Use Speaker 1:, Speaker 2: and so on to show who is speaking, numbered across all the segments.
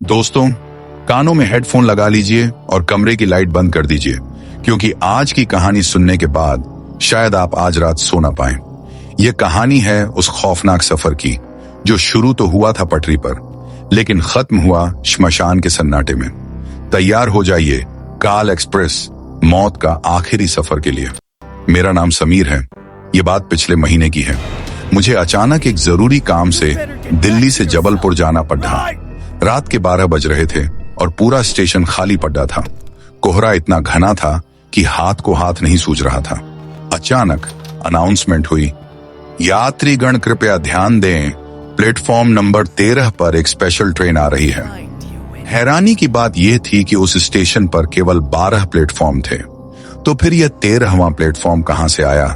Speaker 1: दोस्तों, कानों में हेडफोन लगा लीजिए और कमरे की लाइट बंद कर दीजिए, क्योंकि आज की कहानी सुनने के बाद शायद आप आज रात सो ना पाएं। यह कहानी है उस खौफनाक सफर की जो शुरू तो हुआ था पटरी पर, लेकिन खत्म हुआ श्मशान के सन्नाटे में। तैयार हो जाइए काल एक्सप्रेस मौत का आखिरी सफर के लिए। मेरा नाम समीर है। ये बात पिछले महीने की है। मुझे अचानक एक जरूरी काम से दिल्ली से जबलपुर जाना पड़ा। रात के 12 बज रहे थे और पूरा स्टेशन खाली पड़ा था। कोहरा इतना घना था कि हाथ को हाथ नहीं सूझ रहा था। अचानक अनाउंसमेंट हुई, यात्रीगण कृपया ध्यान दें, प्लेटफॉर्म नंबर 13 पर एक स्पेशल ट्रेन आ रही है। हैरानी की बात यह थी कि उस स्टेशन पर केवल 12 प्लेटफॉर्म थे, तो फिर यह 13वां प्लेटफॉर्म कहां से आया?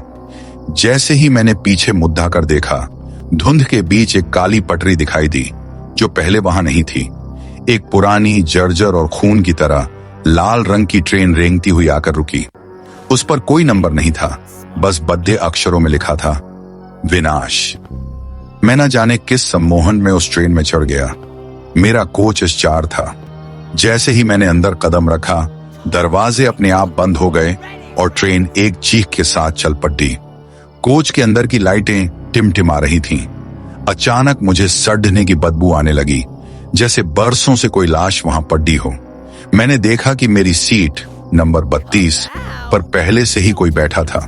Speaker 1: जैसे ही मैंने पीछे मुद्दा कर देखा, धुंध के बीच एक काली पटरी दिखाई दी जो पहले वहां नहीं थी। एक पुरानी जर्जर और खून की तरह लाल रंग की ट्रेन रेंगती हुई आकर रुकी। उस पर कोई नंबर नहीं था, बस बद्धे अक्षरों में लिखा था विनाश। मैं न जाने किस सम्मोहन में उस ट्रेन में चढ़ गया। मेरा कोच S4 था। जैसे ही मैंने अंदर कदम रखा, दरवाजे अपने आप बंद हो गए और ट्रेन एक चीख के साथ चल पड़ी। कोच के अंदर की लाइटें टिमटिमा रही थीं। अचानक मुझे सड़ने की बदबू आने लगी, जैसे बरसों से कोई लाश वहां पड़ी हो। मैंने देखा कि मेरी सीट नंबर 32 पर पहले से ही कोई बैठा था।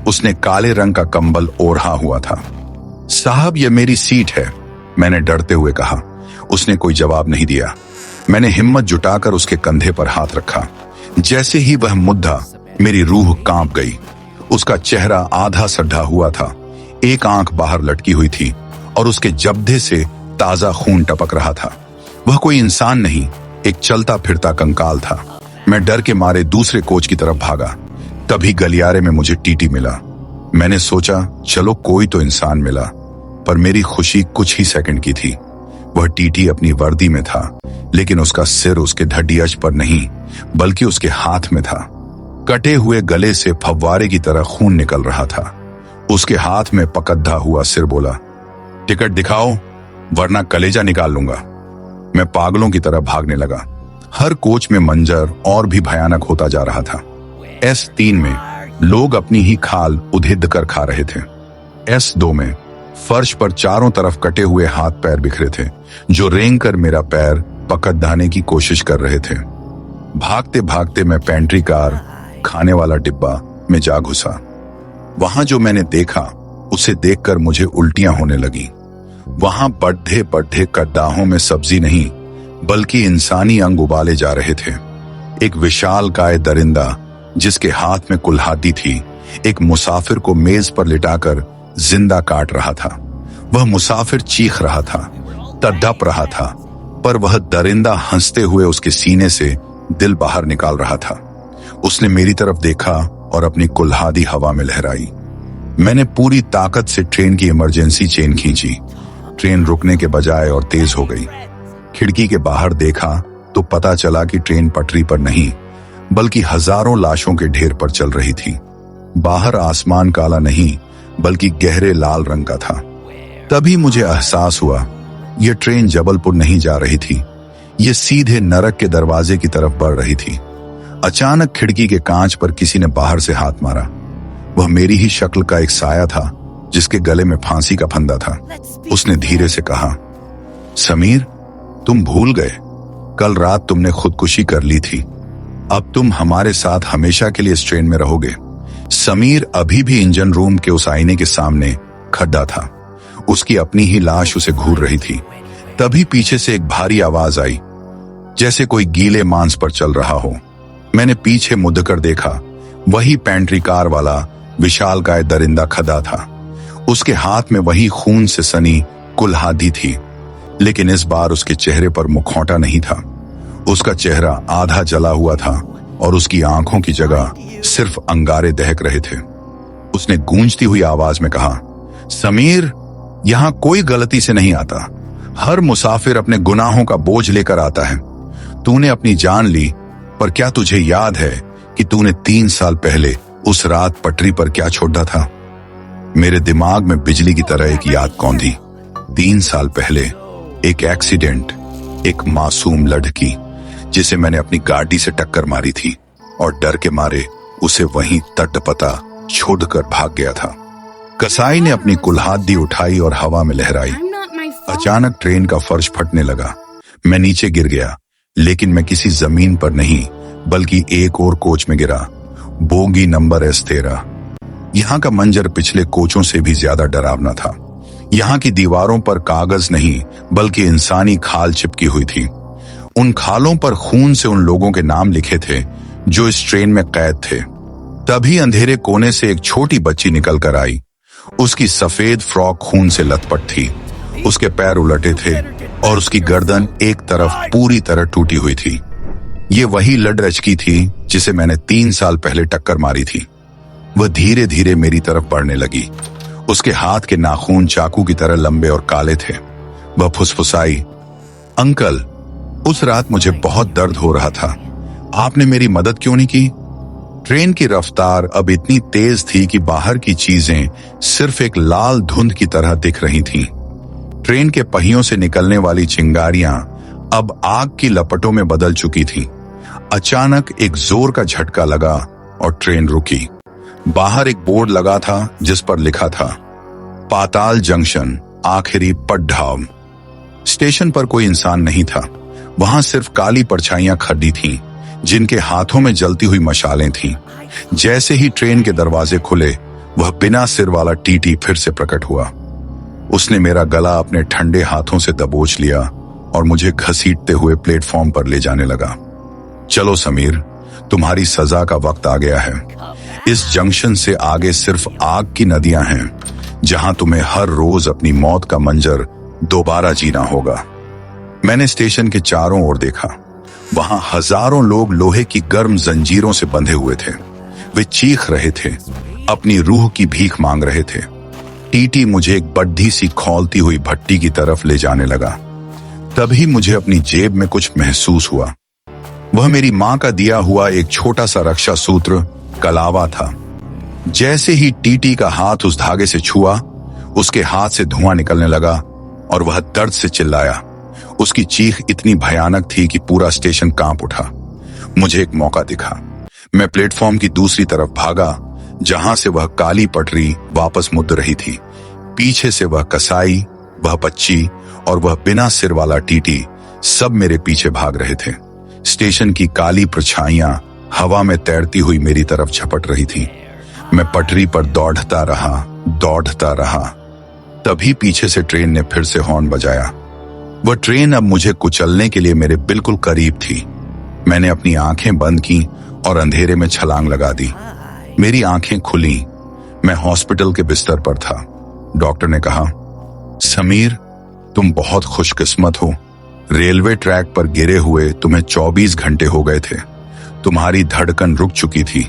Speaker 1: उसने काले रंग का कंबल ओढ़ा हुआ था। साहब, यह मेरी सीट है, मैंने डरते हुए कहा। उसने कोई जवाब नहीं दिया। मैंने हिम्मत जुटाकर उसके कंधे पर हाथ रखा। जैसे ही वह मुद्दा, मेरी रूह कांप गई। उसका चेहरा आधा सड़ा हुआ था, एक आंख बाहर लटकी हुई थी और उसके जबड़े से ताजा खून टपक रहा था। वह कोई इंसान नहीं, एक चलता फिरता कंकाल था। मैं डर के मारे दूसरे कोच की तरफ भागा। तभी गलियारे में मुझे टीटी मिला। मैंने सोचा चलो कोई तो इंसान मिला, पर मेरी खुशी कुछ ही सेकंड की थी। वह टीटी अपनी वर्दी में था, लेकिन उसका सिर उसके ढड्डियज पर नहीं, बल्कि उसके हाथ में था। कटे हुए गले से फव्वारे की तरह खून निकल रहा था। उसके हाथ में पकड़ा हुआ सिर बोला, टिकट दिखाओ वरना कलेजा निकाल लूंगा। मैं पागलों की तरह भागने लगा। हर कोच में मंजर और भी भयानक होता जा रहा था। S3 में लोग अपनी ही खाल उधेड़ कर खा रहे थे। S2 में फर्श पर चारों तरफ कटे हुए हाथ पैर बिखरे थे, जो रेंग कर मेरा पैर पकड़ने की कोशिश कर रहे थे। भागते भागते मैं पेंट्री कार, खाने वाला डिब्बा में जा घुसा। वहां जो मैंने देखा, उसे देखकर मुझे उल्टियां होने लगी। वहां बड्ढे बड्ढे कद्दाहों में सब्जी नहीं, बल्कि इंसानी अंग उबाले जा रहे थे। एक विशालकाय दरिंदा जिसके हाथ में कुल्हाड़ी थी, एक मुसाफिर को मेज पर लिटाकर जिंदा काट रहा था। वह मुसाफिर चीख रहा था, तड़प रहा था, पर वह दरिंदा हंसते हुए उसके सीने से दिल बाहर निकाल रहा था। उसने मेरी तरफ देखा और अपनी कुल्हाड़ी हवा में लहराई। मैंने पूरी ताकत से ट्रेन की इमरजेंसी चेन खींची। ट्रेन रुकने के बजाय और तेज हो गई। खिड़की के बाहर देखा तो पता चला कि ट्रेन पटरी पर नहीं, बल्कि हजारों लाशों के ढेर पर चल रही थी। बाहर आसमान काला नहीं, बल्कि गहरे लाल रंग का था। तभी मुझे एहसास हुआ, यह ट्रेन जबलपुर नहीं जा रही थी, यह सीधे नरक के दरवाजे की तरफ बढ़ रही थी। अचानक खिड़की के कांच पर किसी ने बाहर से हाथ मारा। वह मेरी ही शक्ल का एक साया था, जिसके गले में फांसी का फंदा था। उसने धीरे से कहा, समीर, तुम भूल गए, कल रात तुमने खुदकुशी कर ली थी। अब तुम हमारे साथ हमेशा के लिए इस ट्रेन में रहोगे। समीर अभी भी इंजन रूम के उस आईने के सामने खड़ा था। उसकी अपनी ही लाश उसे घूर रही थी। तभी पीछे से एक भारी आवाज आई, जैसे कोई गीले मांस पर चल रहा हो। मैंने पीछे मुड़कर देखा। वही पेंट्री कार वाला विशालकाय दरिंदा खड़ा था। उसके हाथ में वही खून से सनी कुल्हाड़ी थी, लेकिन इस बार उसके चेहरे पर मुखौटा नहीं था। उसका चेहरा आधा जला हुआ था और उसकी आंखों की जगह सिर्फ अंगारे दहक रहे थे। उसने गूंजती हुई आवाज में कहा, समीर, यहां कोई गलती से नहीं आता। हर मुसाफिर अपने गुनाहों का बोझ लेकर आता है। तूने अपनी जान ली, पर क्या तुझे याद है कि तूने 3 साल पहले उस रात पटरी पर क्या छोड़ा था? मेरे दिमाग में बिजली की तरह एक याद कौंधी। 3 साल पहले एक एक्सीडेंट, एक मासूम लड़की जिसे मैंने अपनी गाड़ी से टक्कर मारी थी और डर के मारे उसे वहीं तटपटा छोड़कर भाग गया था। कसाई ने अपनी कुल्हाड़ी उठाई और हवा में लहराई। अचानक ट्रेन का फर्श फटने लगा। मैं नीचे गिर गया, लेकिन मैं किसी जमीन पर नहीं बल्कि एक और कोच में गिरा, बोगी नंबर S13। यहाँ का मंजर पिछले कोचों से भी ज्यादा डरावना था। यहाँ की दीवारों पर कागज नहीं बल्कि इंसानी खाल चिपकी हुई थी। उन खालों पर खून से उन लोगों के नाम लिखे थे जो इस ट्रेन में कैद थे। तभी अंधेरे कोने से एक छोटी बच्ची निकल कर आई। उसकी सफेद फ्रॉक खून से लथपथ थी, उसके पैर उलटे थे और उसकी गर्दन एक तरफ पूरी तरह टूटी हुई थी। ये वही लड़रचकी थी जिसे मैंने 3 साल पहले टक्कर मारी थी। वह धीरे धीरे मेरी तरफ बढ़ने लगी। उसके हाथ के नाखून चाकू की तरह लंबे और काले थे। वह फुसफुसाई, अंकल, उस रात मुझे बहुत दर्द हो रहा था, आपने मेरी मदद क्यों नहीं की? ट्रेन की रफ्तार अब इतनी तेज थी कि बाहर की चीजें सिर्फ एक लाल धुंध की तरह दिख रही थीं। ट्रेन के पहियों से निकलने वाली चिंगारियां अब आग की लपटों में बदल चुकी थीं। अचानक एक जोर का झटका लगा और ट्रेन रुकी। बाहर एक बोर्ड लगा था जिस पर लिखा था, पाताल जंक्शन, आखिरी पड़ाव। स्टेशन पर कोई इंसान नहीं था। वहां सिर्फ काली परछाइयां खड़ी थीं, जिनके हाथों में जलती हुई मशालें थीं। जैसे ही ट्रेन के दरवाजे खुले, वह बिना सिर वाला टीटी फिर से प्रकट हुआ। उसने मेरा गला अपने ठंडे हाथों से दबोच लिया और मुझे घसीटते हुए प्लेटफॉर्म पर ले जाने लगा। चलो समीर, तुम्हारी सजा का वक्त आ गया है। इस जंक्शन से आगे सिर्फ आग की नदियां हैं, जहां तुम्हें हर रोज अपनी मौत का मंजर दोबारा जीना होगा। मैंने स्टेशन के चारों ओर देखा। वहां हजारों लोग लोहे की गर्म जंजीरों से बंधे हुए थे। वे चीख रहे थे, अपनी रूह की भीख मांग रहे थे। टीटी मुझे एक बड्ढी सी खौलती हुई भट्टी की तरफ ले जाने लगा। तभी मुझे अपनी जेब में कुछ महसूस हुआ। वह मेरी मां का दिया हुआ एक छोटा सा रक्षा सूत्र कलावा था। जैसे ही टीटी का हाथ उस धागे से छुआ, उसके हाथ से धुआं निकलने लगा और वह दर्द से चिल्लाया। उसकी चीख इतनी भयानक थी कि पूरा स्टेशन कांप उठा। मुझे एक मौका दिखा। मैं प्लेटफॉर्म की दूसरी तरफ भागा, जहां से वह काली पटरी वापस मुड़ रही थी। पीछे से वह कसाई, वह बच्ची और वह बिना सिर वाला टीटी सब मेरे पीछे भाग रहे थे। स्टेशन की काली परछाइयां हवा में तैरती हुई मेरी तरफ झपट रही थी। मैं पटरी पर दौड़ता रहा। तभी पीछे से ट्रेन ने फिर से हॉर्न बजाया। वह ट्रेन अब मुझे कुचलने के लिए मेरे बिल्कुल करीब थी। मैंने अपनी आंखें बंद की और अंधेरे में छलांग लगा दी। मेरी आंखें खुली। मैं हॉस्पिटल के बिस्तर पर था। डॉक्टर ने कहा, समीर, तुम बहुत खुशकिस्मत हो। रेलवे ट्रैक पर गिरे हुए तुम्हें 24 घंटे हो गए थे। तुम्हारी धड़कन रुक चुकी थी,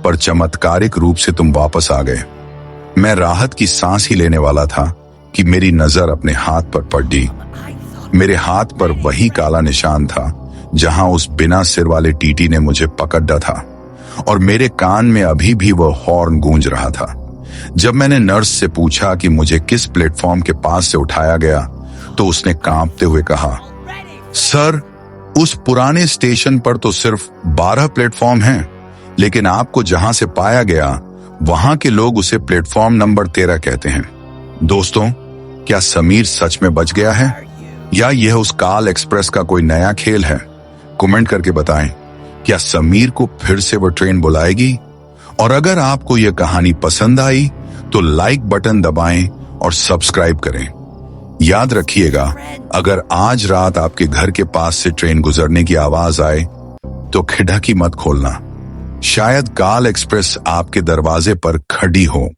Speaker 1: पर चमत्कारिक रूप से तुम वापस आ गए। मैं राहत की सांस ही लेने वाला था कि मेरी नजर अपने हाथ पर पड़ी। मेरे हाथ पर वही काला निशान था जहां उस बिना सिर वाले टीटी ने मुझे पकड़ा था, और मेरे कान में अभी भी वह हॉर्न गूंज रहा था। जब मैंने नर्स से पूछा कि मुझे किस प्लेटफॉर्म के पास से उठाया गया, तो उसने कांपते हुए कहा, सर, उस पुराने स्टेशन पर तो सिर्फ 12 प्लेटफॉर्म हैं, लेकिन आपको जहां से पाया गया वहां के लोग उसे प्लेटफॉर्म नंबर 13 कहते हैं। दोस्तों, क्या समीर सच में बच गया है, या यह उस काल एक्सप्रेस का कोई नया खेल है? कमेंट करके बताएं, क्या समीर को फिर से वो ट्रेन बुलाएगी? और अगर आपको यह कहानी पसंद आई तो लाइक बटन दबाएं और सब्सक्राइब करें। याद रखिएगा, अगर आज रात आपके घर के पास से ट्रेन गुजरने की आवाज आए तो खिड़की मत खोलना। शायद काल एक्सप्रेस आपके दरवाजे पर खड़ी हो।